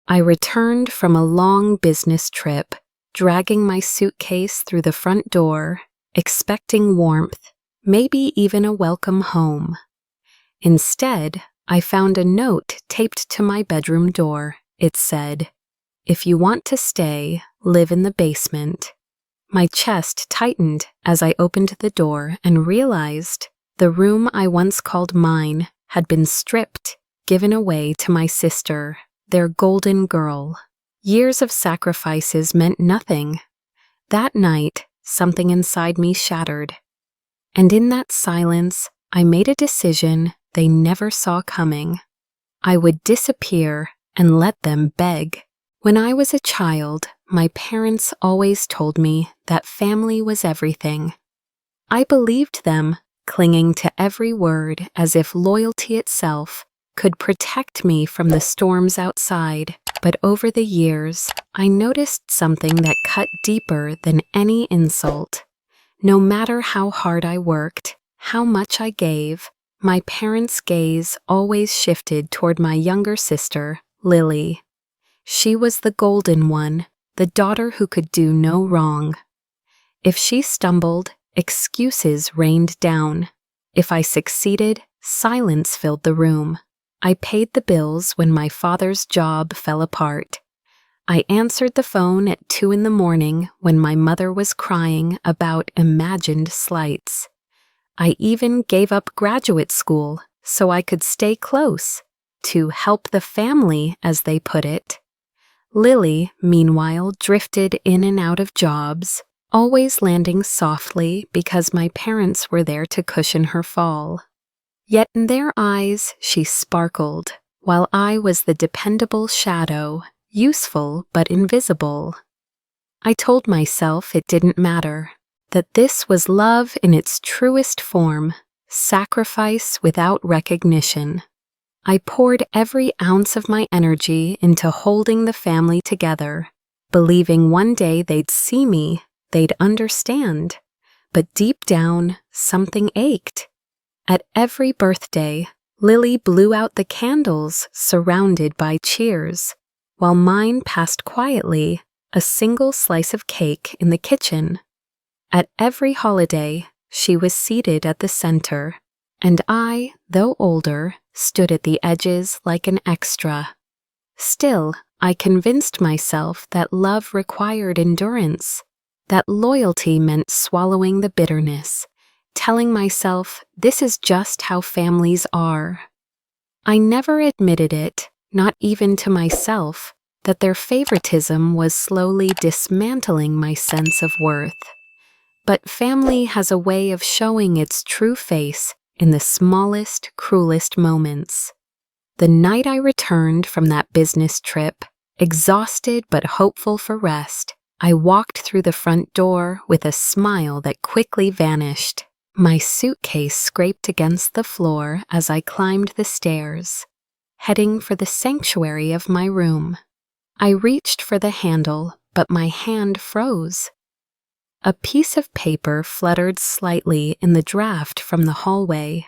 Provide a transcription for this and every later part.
I returned from a long business trip, dragging my suitcase through the front door, expecting warmth, maybe even a welcome home. Instead, I found a note taped to my bedroom door. It said, "If you want to stay, live in the basement." My chest tightened as I opened the door and realized the room I once called mine had been stripped, given away to my sister, their golden girl. Years of sacrifices meant nothing. That night, something inside me shattered. And in that silence, I made a decision they never saw coming. I would disappear and let them beg. When I was a child, my parents always told me that family was everything. I believed them, clinging to every word as if loyalty itself could protect me from the storms outside. But over the years, I noticed something that cut deeper than any insult. No matter how hard I worked, how much I gave, my parents' gaze always shifted toward my younger sister, Lily. She was the golden one, the daughter who could do no wrong. If she stumbled, excuses rained down. If I succeeded, silence filled the room. I paid the bills when my father's job fell apart. I answered the phone at 2 a.m. when my mother was crying about imagined slights. I even gave up graduate school so I could stay close, to help the family, as they put it. Lily, meanwhile, drifted in and out of jobs, always landing softly because my parents were there to cushion her fall. Yet in their eyes she sparkled, while I was the dependable shadow, useful but invisible. I told myself it didn't matter, that this was love in its truest form, sacrifice without recognition. I poured every ounce of my energy into holding the family together, believing one day they'd see me, they'd understand. But deep down, something ached. At every birthday, Lily blew out the candles surrounded by cheers, while mine passed quietly, a single slice of cake in the kitchen. At every holiday, she was seated at the center, and I, though older, stood at the edges like an extra. Still, I convinced myself that love required endurance, that loyalty meant swallowing the bitterness, telling myself this is just how families are. I never admitted it, not even to myself, that their favoritism was slowly dismantling my sense of worth. But family has a way of showing its true face in the smallest, cruelest moments. The night I returned from that business trip, exhausted but hopeful for rest, I walked through the front door with a smile that quickly vanished. My suitcase scraped against the floor as I climbed the stairs, heading for the sanctuary of my room. I reached for the handle, but my hand froze. A piece of paper fluttered slightly in the draft from the hallway.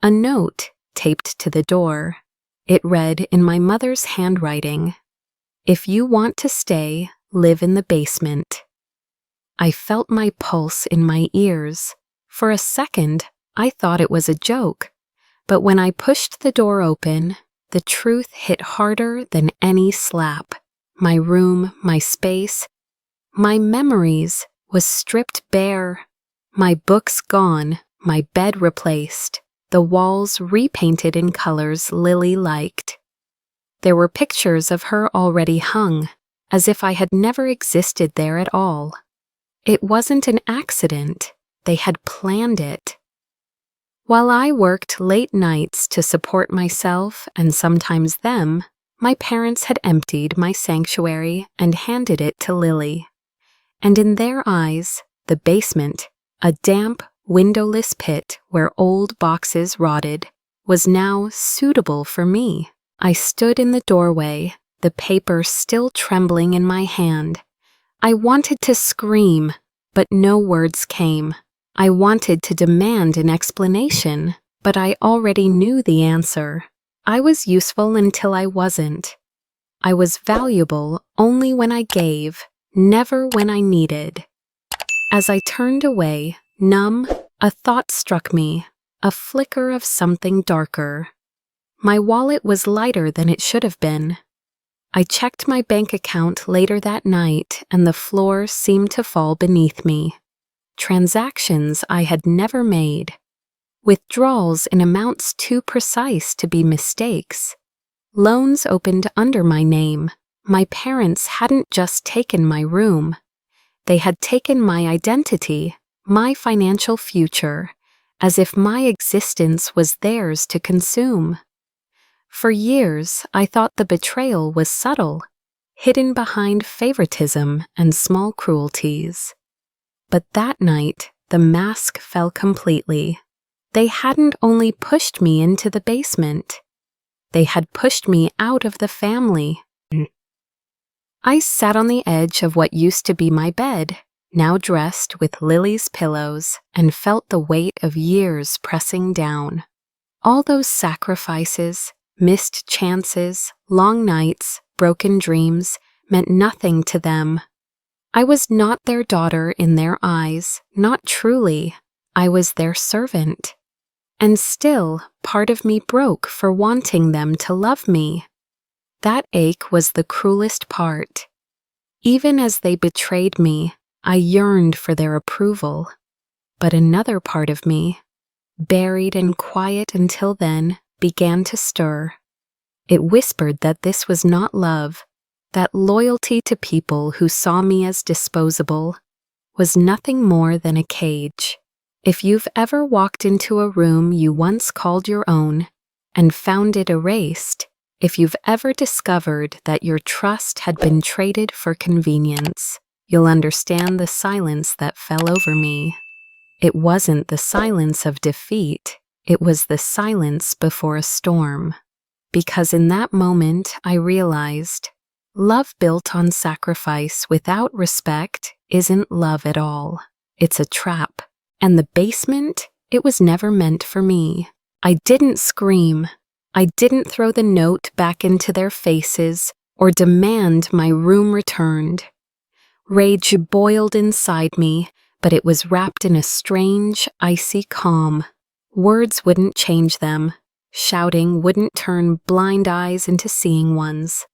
A note taped to the door. It read in my mother's handwriting, "If you want to stay, live in the basement." I felt my pulse in my ears. For a second, I thought it was a joke, but when I pushed the door open, the truth hit harder than any slap. My room, my space, my memories was stripped bare. My books gone, my bed replaced, the walls repainted in colors Lily liked. There were pictures of her already hung, as if I had never existed there at all. It wasn't an accident. They had planned it. While I worked late nights to support myself and sometimes them, my parents had emptied my sanctuary and handed it to Lily. And in their eyes, the basement, a damp, windowless pit where old boxes rotted, was now suitable for me. I stood in the doorway, the paper still trembling in my hand. I wanted to scream, but no words came. I wanted to demand an explanation, but I already knew the answer. I was useful until I wasn't. I was valuable only when I gave, never when I needed. As I turned away, numb, a thought struck me, a flicker of something darker. My wallet was lighter than it should have been. I checked my bank account later that night, and the floor seemed to fall beneath me. Transactions I had never made. Withdrawals in amounts too precise to be mistakes. Loans opened under my name. My parents hadn't just taken my room. They had taken my identity, my financial future, as if my existence was theirs to consume. For years, I thought the betrayal was subtle, hidden behind favoritism and small cruelties. But that night, the mask fell completely. They hadn't only pushed me into the basement. They had pushed me out of the family. I sat on the edge of what used to be my bed, now dressed with Lily's pillows, and felt the weight of years pressing down. All those sacrifices, missed chances, long nights, broken dreams, meant nothing to them. I was not their daughter in their eyes, not truly. I was their servant. And still, part of me broke for wanting them to love me. That ache was the cruelest part. Even as they betrayed me, I yearned for their approval. But another part of me, buried and quiet until then, began to stir. It whispered that this was not love, that loyalty to people who saw me as disposable was nothing more than a cage. If you've ever walked into a room you once called your own and found it erased, if you've ever discovered that your trust had been traded for convenience, you'll understand the silence that fell over me. It wasn't the silence of defeat, it was the silence before a storm. Because in that moment I realized, love built on sacrifice without respect isn't love at all. It's a trap. And the basement, it was never meant for me. I didn't scream. I didn't throw the note back into their faces or demand my room returned. Rage boiled inside me, but it was wrapped in a strange, icy calm. Words wouldn't change them. Shouting wouldn't turn blind eyes into seeing ones.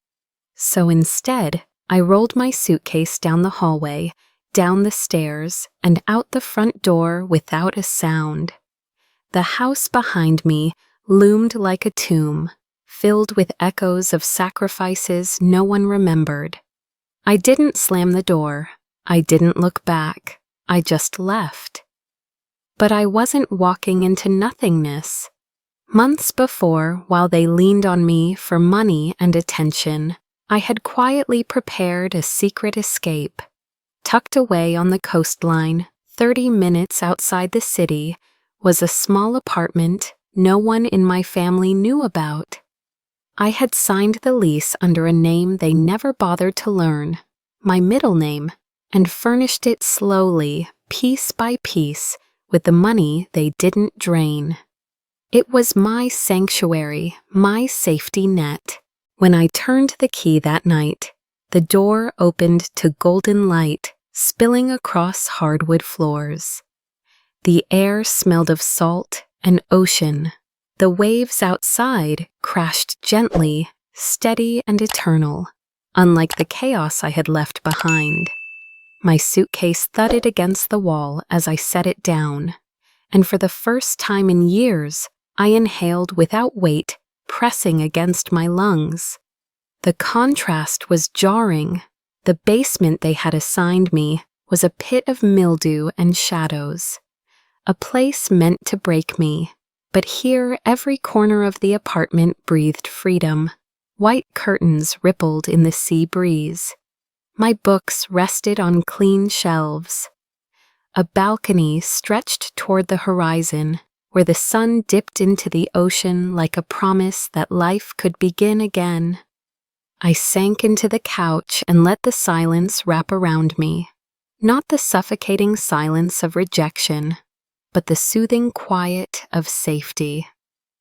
So instead, I rolled my suitcase down the hallway, down the stairs, and out the front door without a sound. The house behind me loomed like a tomb, filled with echoes of sacrifices no one remembered. I didn't slam the door. I didn't look back. I just left. But I wasn't walking into nothingness. Months before, while they leaned on me for money and attention, I had quietly prepared a secret escape. Tucked away on the coastline, 30 minutes outside the city, was a small apartment no one in my family knew about. I had signed the lease under a name they never bothered to learn, my middle name, and furnished it slowly, piece by piece, with the money they didn't drain. It was my sanctuary, my safety net. When I turned the key that night, the door opened to golden light, spilling across hardwood floors. The air smelled of salt and ocean. The waves outside crashed gently, steady and eternal, unlike the chaos I had left behind. My suitcase thudded against the wall as I set it down, and for the first time in years, I inhaled without weight, pressing against my lungs. The contrast was jarring. The basement they had assigned me was a pit of mildew and shadows, a place meant to break me. But here every corner of the apartment breathed freedom. White curtains rippled in the sea breeze. My books rested on clean shelves. A balcony stretched toward the horizon, where the sun dipped into the ocean like a promise that life could begin again. I sank into the couch and let the silence wrap around me. Not the suffocating silence of rejection, but the soothing quiet of safety.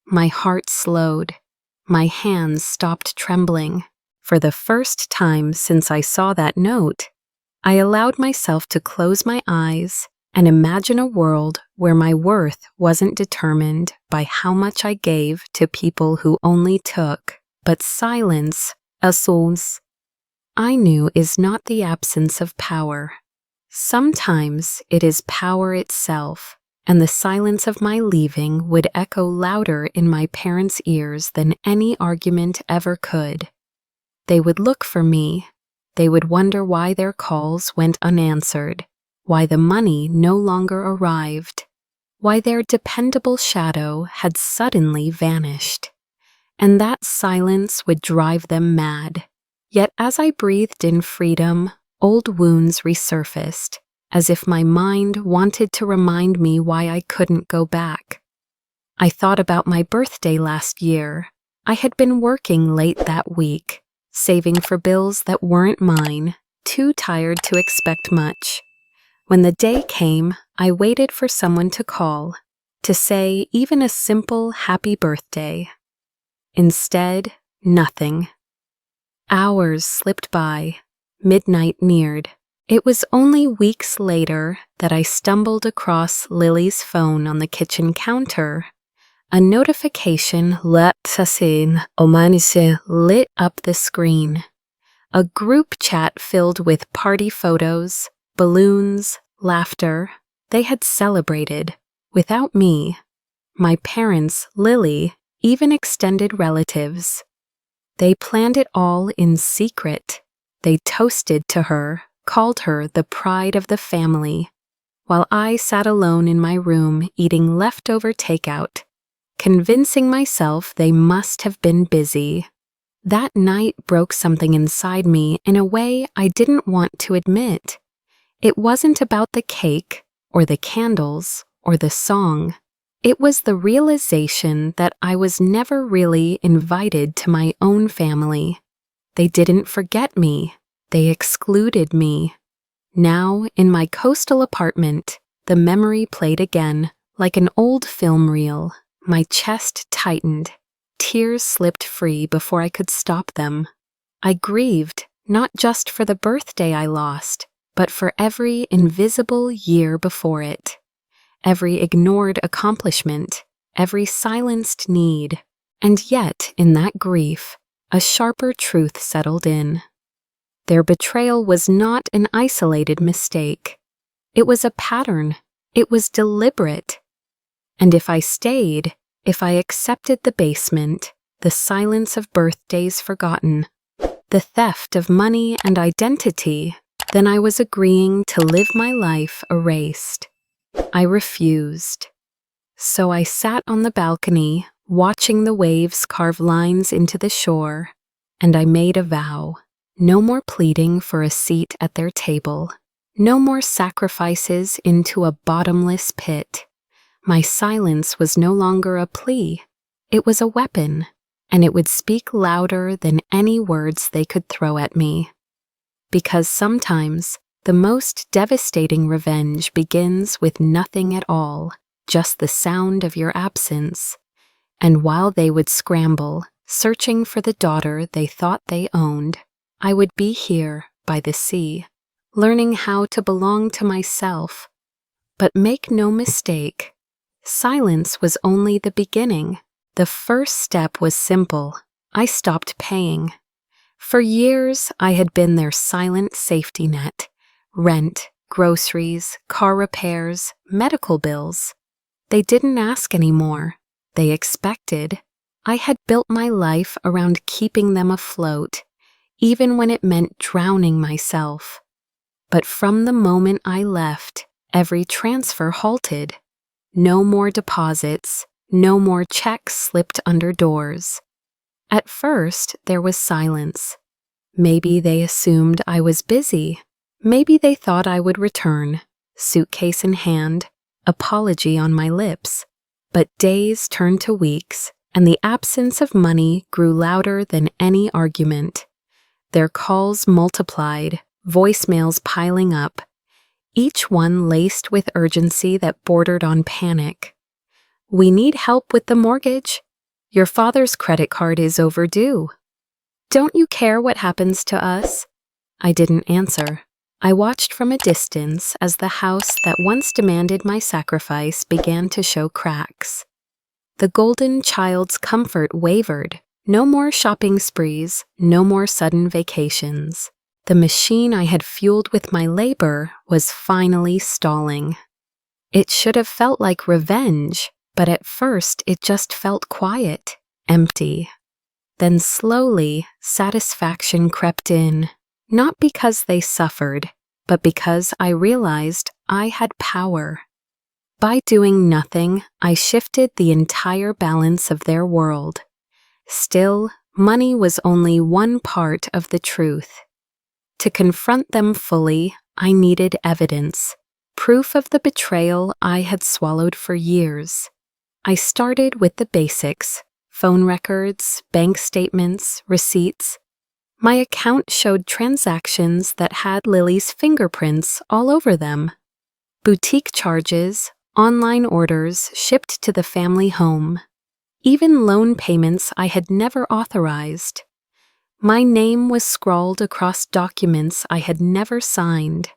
My heart slowed. My hands stopped trembling. For the first time since I saw that note, I allowed myself to close my eyes and imagine a world where my worth wasn't determined by how much I gave to people who only took, but silence, assaults, I knew is not the absence of power. Sometimes it is power itself, and the silence of my leaving would echo louder in my parents' ears than any argument ever could. They would look for me. They would wonder why their calls went unanswered, why the money no longer arrived, why their dependable shadow had suddenly vanished. And that silence would drive them mad. Yet as I breathed in freedom, old wounds resurfaced, as if my mind wanted to remind me why I couldn't go back. I thought about my birthday last year. I had been working late that week, saving for bills that weren't mine, too tired to expect much. When the day came, I waited for someone to call, to say even a simple happy birthday. Instead, nothing. Hours slipped by. Midnight neared. It was only weeks later that I stumbled across Lily's phone on the kitchen counter. A notification lit up the screen. A group chat filled with party photos, balloons, laughter. They had celebrated, without me. My parents, Lily, even extended relatives. They planned it all in secret. They toasted to her, called her the pride of the family, while I sat alone in my room eating leftover takeout, convincing myself they must have been busy. That night broke something inside me in a way I didn't want to admit. It wasn't about the cake, or the candles, or the song. It was the realization that I was never really invited to my own family. They didn't forget me. They excluded me. Now, in my coastal apartment, the memory played again, like an old film reel. My chest tightened. Tears slipped free before I could stop them. I grieved, not just for the birthday I lost, but for every invisible year before it. Every ignored accomplishment, every silenced need. And yet, in that grief, a sharper truth settled in. Their betrayal was not an isolated mistake. It was a pattern. It was deliberate. And if I stayed, if I accepted the basement, the silence of birthdays forgotten, the theft of money and identity, then I was agreeing to live my life erased. I refused. So I sat on the balcony, watching the waves carve lines into the shore, and I made a vow. No more pleading for a seat at their table. No more sacrifices into a bottomless pit. My silence was no longer a plea. It was a weapon, and it would speak louder than any words they could throw at me. Because sometimes the most devastating revenge begins with nothing at all, just the sound of your absence. And while they would scramble, searching for the daughter they thought they owned, I would be here by the sea, learning how to belong to myself. But make no mistake, silence was only the beginning. The first step was simple. I stopped paying. For years, I had been their silent safety net. Rent, groceries, car repairs, medical bills. They didn't ask anymore. They expected. I had built my life around keeping them afloat, even when it meant drowning myself. But from the moment I left, every transfer halted. No more deposits, no more checks slipped under doors. At first, there was silence. Maybe they assumed I was busy. Maybe they thought I would return, suitcase in hand, apology on my lips. But days turned to weeks, and the absence of money grew louder than any argument. Their calls multiplied, voicemails piling up, each one laced with urgency that bordered on panic. "We need help with the mortgage. Your father's credit card is overdue." Don't you care what happens to us? I didn't answer. I watched from a distance as the house that once demanded my sacrifice began to show cracks. The golden child's comfort wavered. No more shopping sprees, no more sudden vacations. The machine I had fueled with my labor was finally stalling. It should have felt like revenge, but at first it just felt quiet, empty. Then slowly, satisfaction crept in, not because they suffered, but because I realized I had power. By doing nothing, I shifted the entire balance of their world. Still, money was only one part of the truth. To confront them fully, I needed evidence, proof of the betrayal I had swallowed for years. I started with the basics: phone records, bank statements, receipts. My account showed transactions that had Lily's fingerprints all over them. Boutique charges, online orders shipped to the family home. Even loan payments I had never authorized. My name was scrawled across documents I had never signed.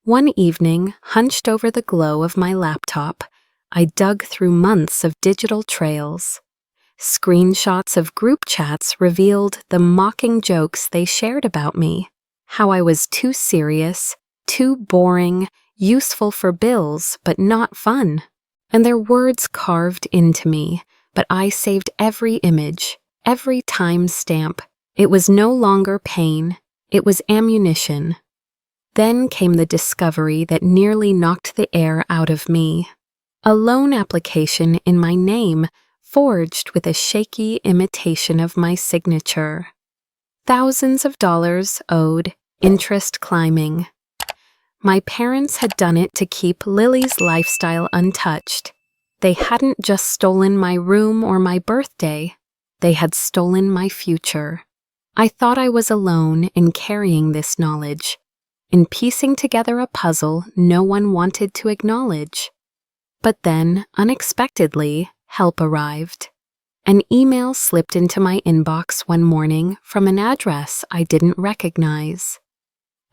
One evening, hunched over the glow of my laptop, I dug through months of digital trails. Screenshots of group chats revealed the mocking jokes they shared about me, how I was too serious, too boring, useful for bills but not fun. And their words carved into me, but I saved every image, every time stamp. It was no longer pain, it was ammunition. Then came the discovery that nearly knocked the air out of me. A loan application in my name, forged with a shaky imitation of my signature. Thousands of dollars owed, interest climbing. My parents had done it to keep Lily's lifestyle untouched. They hadn't just stolen my room or my birthday, they had stolen my future. I thought I was alone in carrying this knowledge, in piecing together a puzzle no one wanted to acknowledge. But then, unexpectedly, help arrived. An email slipped into my inbox one morning from an address I didn't recognize.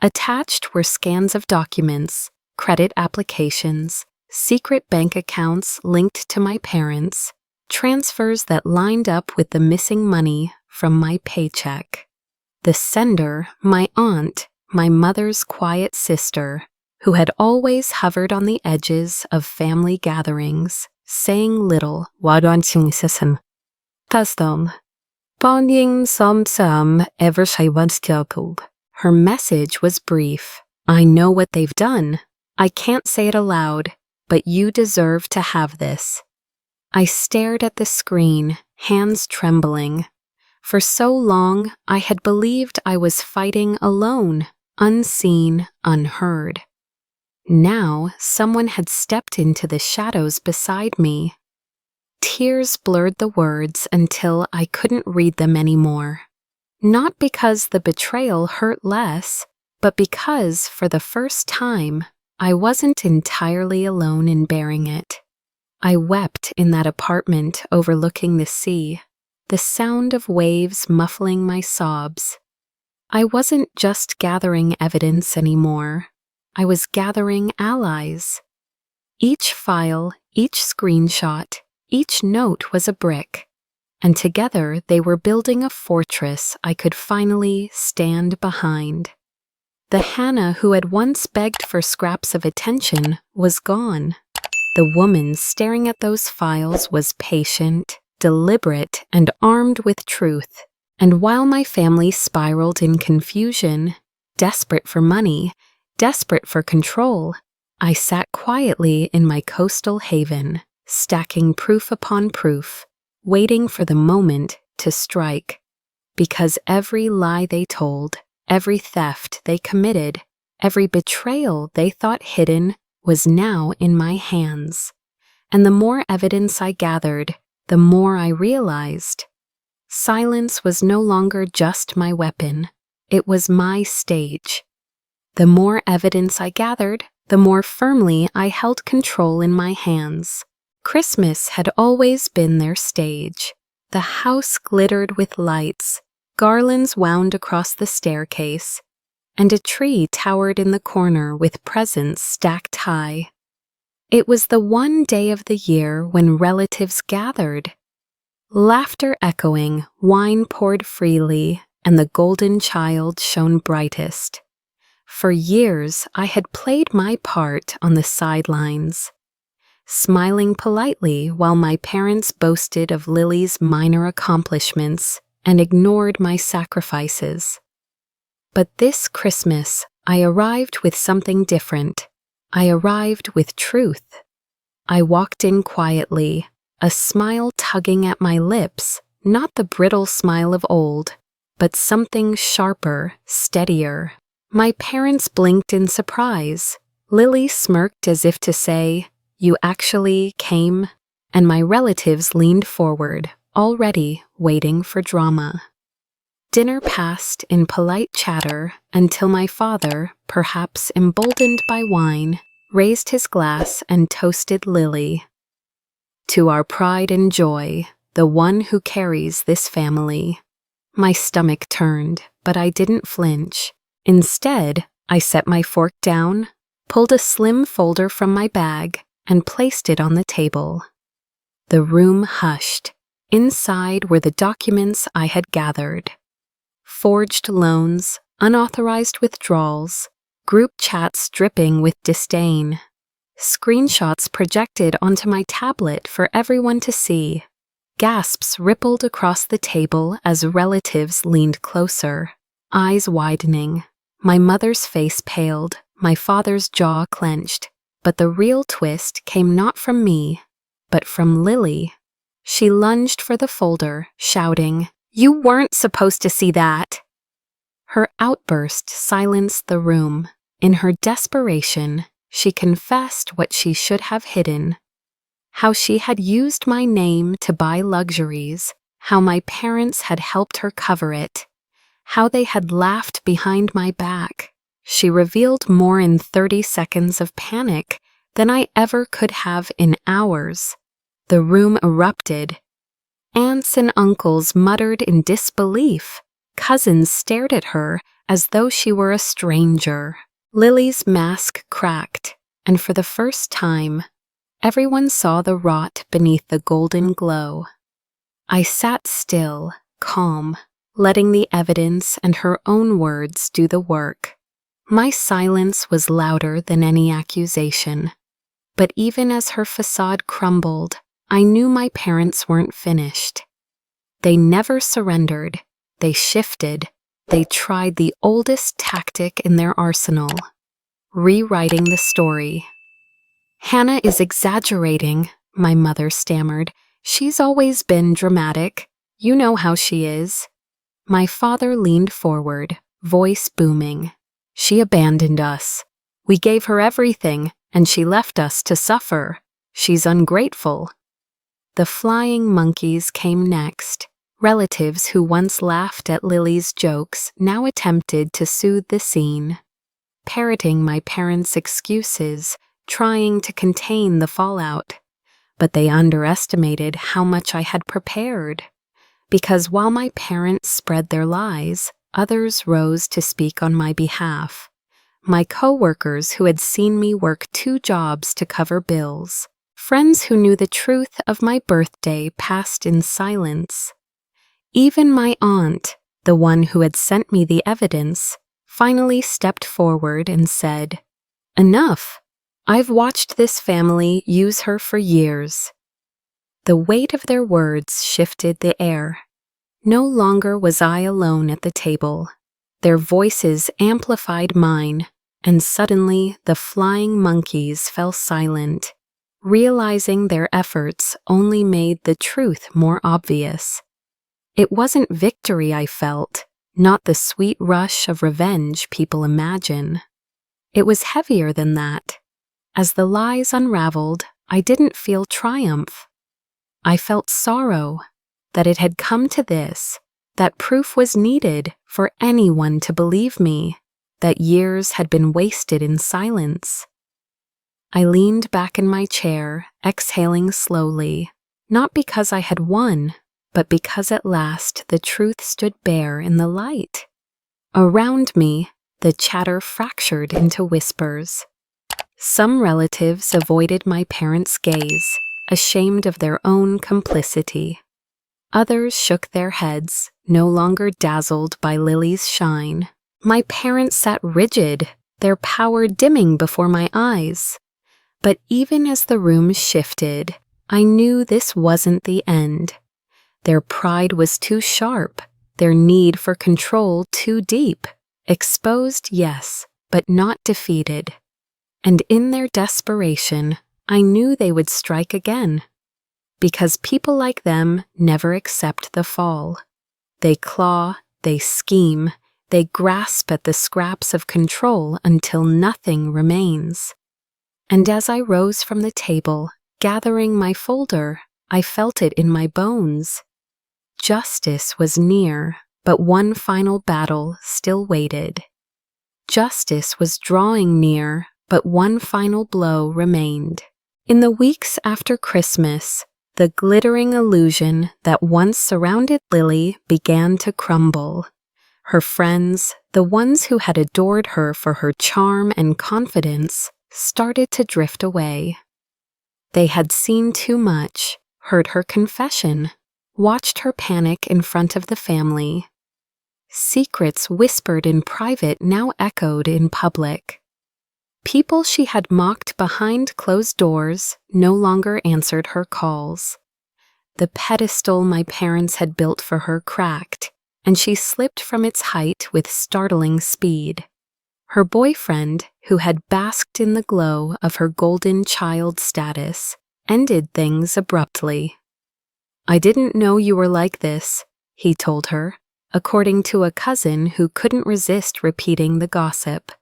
Attached were scans of documents, credit applications, secret bank accounts linked to my parents, transfers that lined up with the missing money from my paycheck. The sender, my aunt, my mother's quiet sister, who had always hovered on the edges of family gatherings, saying little. Her message was brief. I know what they've done. I can't say it aloud, but you deserve to have this. I stared at the screen, hands trembling. For so long, I had believed I was fighting alone, unseen, unheard. Now, someone had stepped into the shadows beside me. Tears blurred the words until I couldn't read them anymore. Not because the betrayal hurt less, but because, for the first time, I wasn't entirely alone in bearing it. I wept in that apartment overlooking the sea, the sound of waves muffling my sobs. I wasn't just gathering evidence anymore. I was gathering allies. Each file, each screenshot, each note was a brick, and together they were building a fortress I could finally stand behind. The Hannah who had once begged for scraps of attention was gone. The woman staring at those files was patient, deliberate, and armed with truth. And while my family spiraled in confusion, desperate for money, desperate for control, I sat quietly in my coastal haven, stacking proof upon proof, waiting for the moment to strike. Because every lie they told, every theft they committed, every betrayal they thought hidden was now in my hands. And the more evidence I gathered, the more I realized. Silence was no longer just my weapon, it was my stage. The more evidence I gathered, the more firmly I held control in my hands. Christmas had always been their stage. The house glittered with lights, Garlands wound across the staircase, and a tree towered in the corner with presents stacked high. It was the one day of the year when relatives gathered. Laughter echoing, wine poured freely, and the golden child shone brightest. For years, I had played my part on the sidelines, smiling politely while my parents boasted of Lily's minor accomplishments and ignored my sacrifices. But this Christmas, I arrived with something different. I arrived with truth. I walked in quietly, a smile tugging at my lips, not the brittle smile of old, but something sharper, steadier. My parents blinked in surprise. Lily smirked as if to say, "You actually came?" And my relatives leaned forward, already waiting for drama. Dinner passed in polite chatter until my father, perhaps emboldened by wine, raised his glass and toasted Lily. "To our pride and joy, the one who carries this family." My stomach turned, but I didn't flinch. Instead, I set my fork down, pulled a slim folder from my bag, and placed it on the table. The room hushed. Inside were the documents I had gathered. Forged loans, unauthorized withdrawals, group chats dripping with disdain, screenshots projected onto my tablet for everyone to see. Gasps rippled across the table as relatives leaned closer, eyes widening. My mother's face paled, my father's jaw clenched, but the real twist came not from me, but from Lily. She lunged for the folder, shouting, "You weren't supposed to see that!" Her outburst silenced the room. In her desperation, she confessed what she should have hidden. How she had used my name to buy luxuries, how my parents had helped her cover it, how they had laughed behind my back. She revealed more in 30 seconds of panic than I ever could have in hours. The room erupted. Aunts and uncles muttered in disbelief. Cousins stared at her as though she were a stranger. Lily's mask cracked, and for the first time, everyone saw the rot beneath the golden glow. I sat still, calm, letting the evidence and her own words do the work. My silence was louder than any accusation. But even as her facade crumbled, I knew my parents weren't finished. They never surrendered. They shifted. They tried the oldest tactic in their arsenal, rewriting the story. "Hannah is exaggerating," my mother stammered. "She's always been dramatic. You know how she is." My father leaned forward, voice booming. "She abandoned us. We gave her everything, and she left us to suffer. She's ungrateful." The flying monkeys came next. Relatives who once laughed at Lily's jokes now attempted to soothe the scene, parroting my parents' excuses, trying to contain the fallout. But they underestimated how much I had prepared. Because while my parents spread their lies, others rose to speak on my behalf. My coworkers who had seen me work 2 jobs to cover bills. Friends who knew the truth of my birthday passed in silence. Even my aunt, the one who had sent me the evidence, finally stepped forward and said, "Enough. I've watched this family use her for years." The weight of their words shifted the air. No longer was I alone at the table. Their voices amplified mine, and suddenly the flying monkeys fell silent, realizing their efforts only made the truth more obvious. It wasn't victory I felt, not the sweet rush of revenge people imagine. It was heavier than that. As the lies unraveled, I didn't feel triumph. I felt sorrow that it had come to this, that proof was needed for anyone to believe me, that years had been wasted in silence. I leaned back in my chair, exhaling slowly, not because I had won, but because at last the truth stood bare in the light. Around me, the chatter fractured into whispers. Some relatives avoided my parents' gaze, ashamed of their own complicity. Others shook their heads, no longer dazzled by Lily's shine. My parents sat rigid, their power dimming before my eyes. But even as the room shifted, I knew this wasn't the end. Their pride was too sharp, their need for control too deep. Exposed, yes, but not defeated. And in their desperation, I knew they would strike again. Because people like them never accept the fall. They claw, they scheme, they grasp at the scraps of control until nothing remains. And as I rose from the table, gathering my folder, I felt it in my bones. Justice was near, but one final battle still waited. Justice was drawing near, but one final blow remained. In the weeks after Christmas, the glittering illusion that once surrounded Lily began to crumble. Her friends, the ones who had adored her for her charm and confidence, started to drift away. They had seen too much, heard her confession, watched her panic in front of the family. Secrets whispered in private now echoed in public. People she had mocked behind closed doors no longer answered her calls. The pedestal my parents had built for her cracked, and she slipped from its height with startling speed. Her boyfriend, who had basked in the glow of her golden child status, ended things abruptly. "I didn't know you were like this," he told her, according to a cousin who couldn't resist repeating the gossip.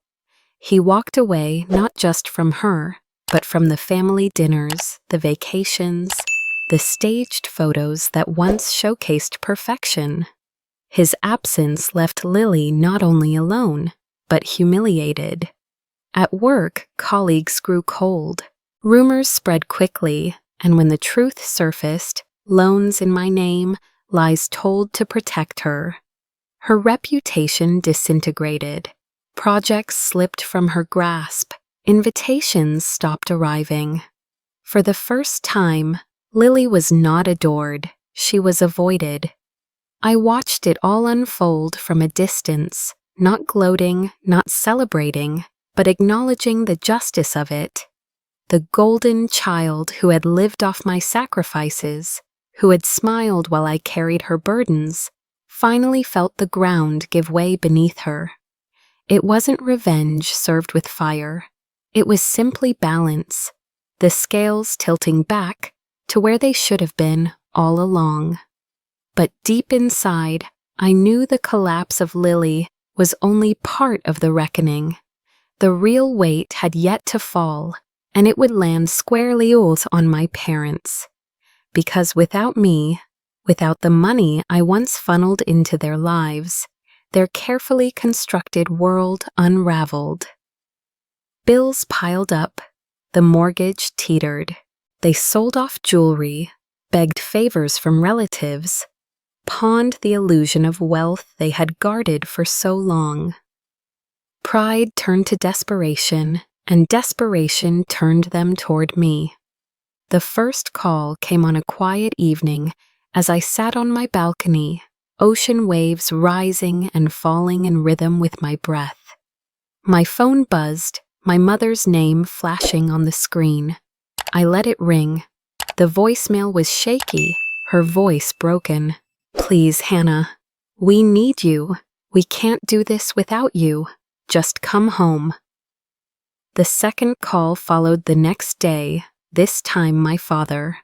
He walked away not just from her, but from the family dinners, the vacations, the staged photos that once showcased perfection. His absence left Lily not only alone, but humiliated. At work, colleagues grew cold. Rumors spread quickly, and when the truth surfaced, loans in my name, lies told to protect her. Her reputation disintegrated. Projects slipped from her grasp. Invitations stopped arriving. For the first time, Lily was not adored. She was avoided. I watched it all unfold from a distance, not gloating, not celebrating, but acknowledging the justice of it. The golden child who had lived off my sacrifices, who had smiled while I carried her burdens, finally felt the ground give way beneath her. It wasn't revenge served with fire. It was simply balance, the scales tilting back to where they should have been all along. But deep inside, I knew the collapse of Lily was only part of the reckoning. The real weight had yet to fall, and it would land squarely on my parents. Because without me, without the money I once funneled into their lives, their carefully constructed world unraveled. Bills piled up, the mortgage teetered. They sold off jewelry, begged favors from relatives, pawned the illusion of wealth they had guarded for so long. Pride turned to desperation, and desperation turned them toward me. The first call came on a quiet evening as I sat on my balcony, ocean waves rising and falling in rhythm with my breath. My phone buzzed, my mother's name flashing on the screen. I let it ring. The voicemail was shaky, her voice broken. "Please, Hannah, we need you. We can't do this without you. Just come home." The second call followed the next day, this time my father.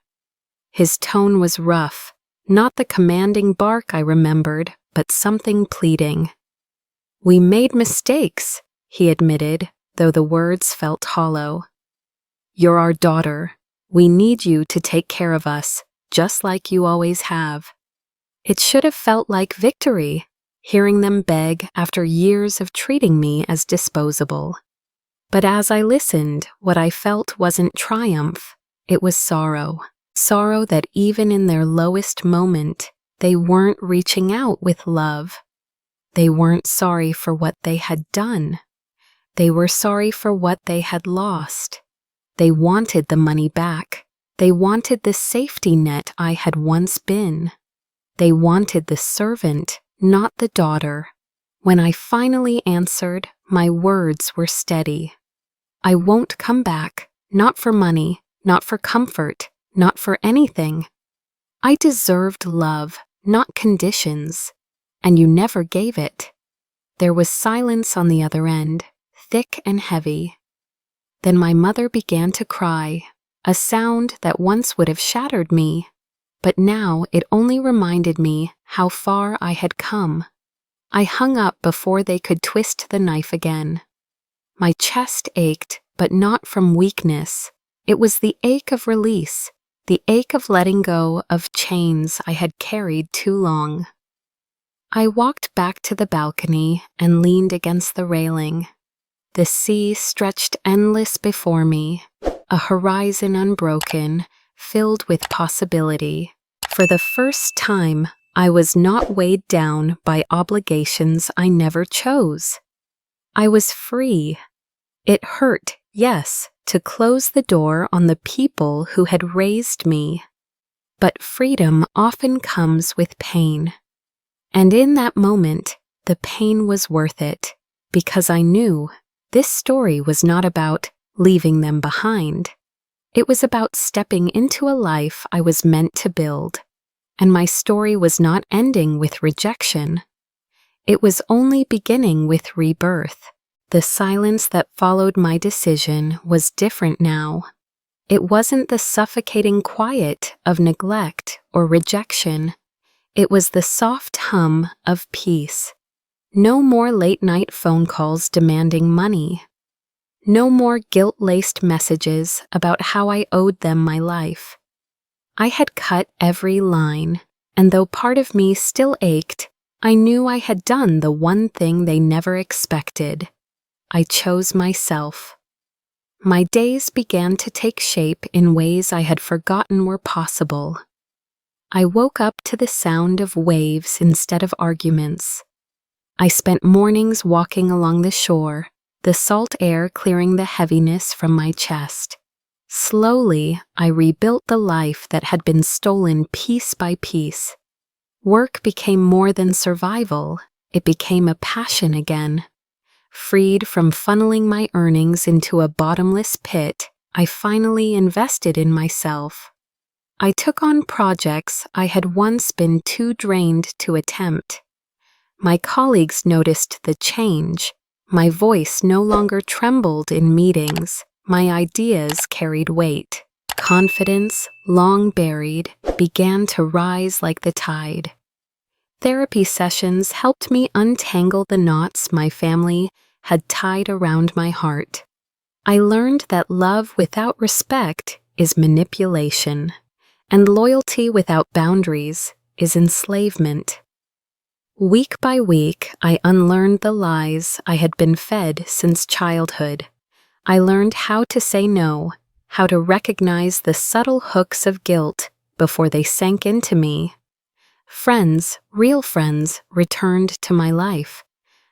His tone was rough, not the commanding bark I remembered, but something pleading. "We made mistakes," he admitted, though the words felt hollow. "You're our daughter. We need you to take care of us, just like you always have." It should have felt like victory, hearing them beg after years of treating me as disposable. But as I listened, what I felt wasn't triumph, it was sorrow. Sorrow that even in their lowest moment, they weren't reaching out with love. They weren't sorry for what they had done. They were sorry for what they had lost. They wanted the money back. They wanted the safety net I had once been. They wanted the servant, not the daughter. When I finally answered, my words were steady. I won't come back, not for money, not for comfort, not for anything. I deserved love, not conditions, and you never gave it. There was silence on the other end, thick and heavy. Then my mother began to cry, a sound that once would have shattered me, but now it only reminded me how far I had come. I hung up before they could twist the knife again. My chest ached, but not from weakness. It was the ache of release, the ache of letting go of chains I had carried too long. I walked back to the balcony and leaned against the railing. The sea stretched endless before me, a horizon unbroken, filled with possibility. For the first time, I was not weighed down by obligations I never chose. I was free. It hurt, yes, to close the door on the people who had raised me. But freedom often comes with pain. And in that moment, the pain was worth it, because I knew this story was not about leaving them behind. It was about stepping into a life I was meant to build. And my story was not ending with rejection. It was only beginning with rebirth. The silence that followed my decision was different now. It wasn't the suffocating quiet of neglect or rejection. It was the soft hum of peace. No more late-night phone calls demanding money. No more guilt-laced messages about how I owed them my life. I had cut every line, and though part of me still ached, I knew I had done the one thing they never expected. I chose myself. My days began to take shape in ways I had forgotten were possible. I woke up to the sound of waves instead of arguments. I spent mornings walking along the shore, the salt air clearing the heaviness from my chest. Slowly, I rebuilt the life that had been stolen piece by piece. Work became more than survival. It became a passion again. Freed from funneling my earnings into a bottomless pit, I finally invested in myself. I took on projects I had once been too drained to attempt. My colleagues noticed the change. My voice no longer trembled in meetings. My ideas carried weight. Confidence, long buried, began to rise like the tide. Therapy sessions helped me untangle the knots my family had tied around my heart. I learned that love without respect is manipulation, and loyalty without boundaries is enslavement. Week by week, I unlearned the lies I had been fed since childhood. I learned how to say no, how to recognize the subtle hooks of guilt before they sank into me. Friends, real friends, returned to my life.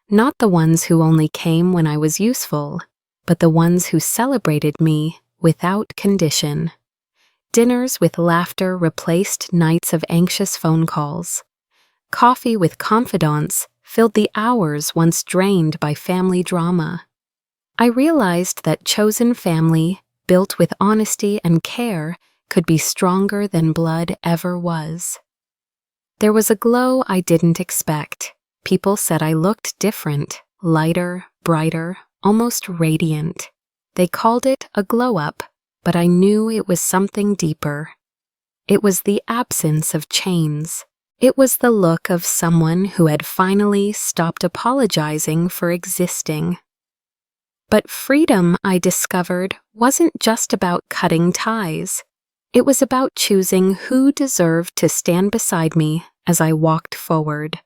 Not the ones who only came when I was useful, but the ones who celebrated me without condition. Dinners with laughter replaced nights of anxious phone calls. Coffee with confidants filled the hours once drained by family drama. I realized that chosen family, built with honesty and care, could be stronger than blood ever was. There was a glow I didn't expect. People said I looked different, lighter, brighter, almost radiant. They called it a glow-up, but I knew it was something deeper. It was the absence of chains. It was the look of someone who had finally stopped apologizing for existing. But freedom, I discovered, wasn't just about cutting ties. It was about choosing who deserved to stand beside me as I walked forward.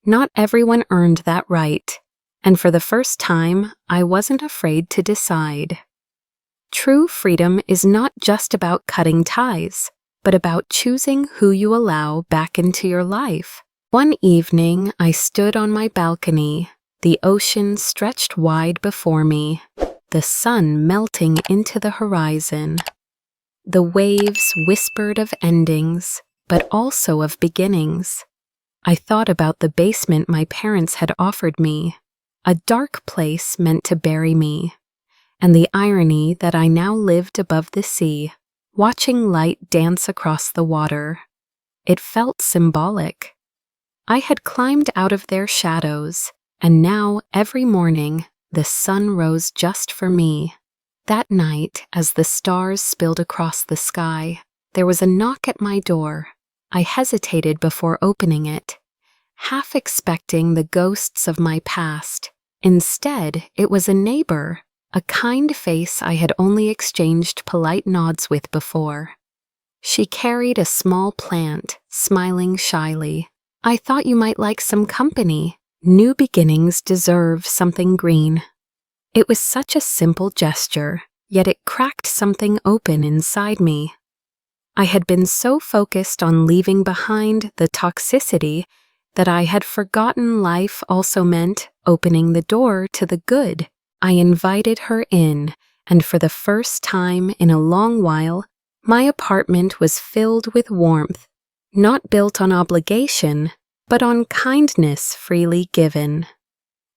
Not everyone earned that right, and for the first time, I wasn't afraid to decide. True freedom is not just about cutting ties, but about choosing who you allow back into your life. One evening, I stood on my balcony, the ocean stretched wide before me, the sun melting into the horizon. The waves whispered of endings, but also of beginnings. I thought about the basement my parents had offered me, a dark place meant to bury me, and the irony that I now lived above the sea, watching light dance across the water. It felt symbolic. I had climbed out of their shadows, and now every morning the sun rose just for me. That night, as the stars spilled across the sky, there was a knock at my door. I hesitated before opening it, half expecting the ghosts of my past. Instead, it was a neighbor, a kind face I had only exchanged polite nods with before. She carried a small plant, smiling shyly. "I thought you might like some company. New beginnings deserve something green." It was such a simple gesture, yet it cracked something open inside me. I had been so focused on leaving behind the toxicity that I had forgotten life also meant opening the door to the good. I invited her in, and for the first time in a long while, my apartment was filled with warmth, not built on obligation, but on kindness freely given.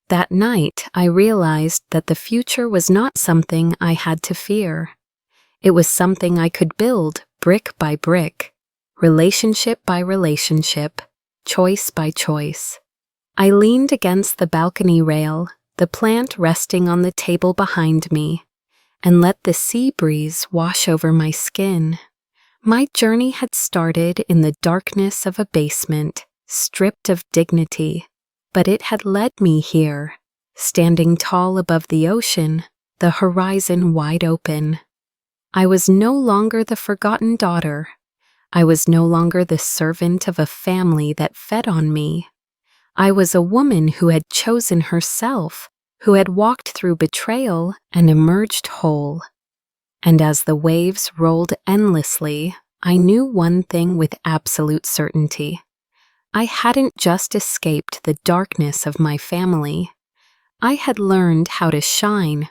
That night, I realized that the future was not something I had to fear. It was something I could build brick by brick, relationship by relationship, choice by choice. I leaned against the balcony rail, the plant resting on the table behind me, and let the sea breeze wash over my skin. My journey had started in the darkness of a basement, stripped of dignity, but it had led me here, standing tall above the ocean, the horizon wide open. I was no longer the forgotten daughter. I was no longer the servant of a family that fed on me. I was a woman who had chosen herself, who had walked through betrayal and emerged whole. And as the waves rolled endlessly, I knew one thing with absolute certainty. I hadn't just escaped the darkness of my family. I had learned how to shine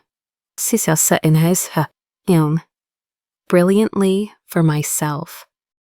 brilliantly for myself.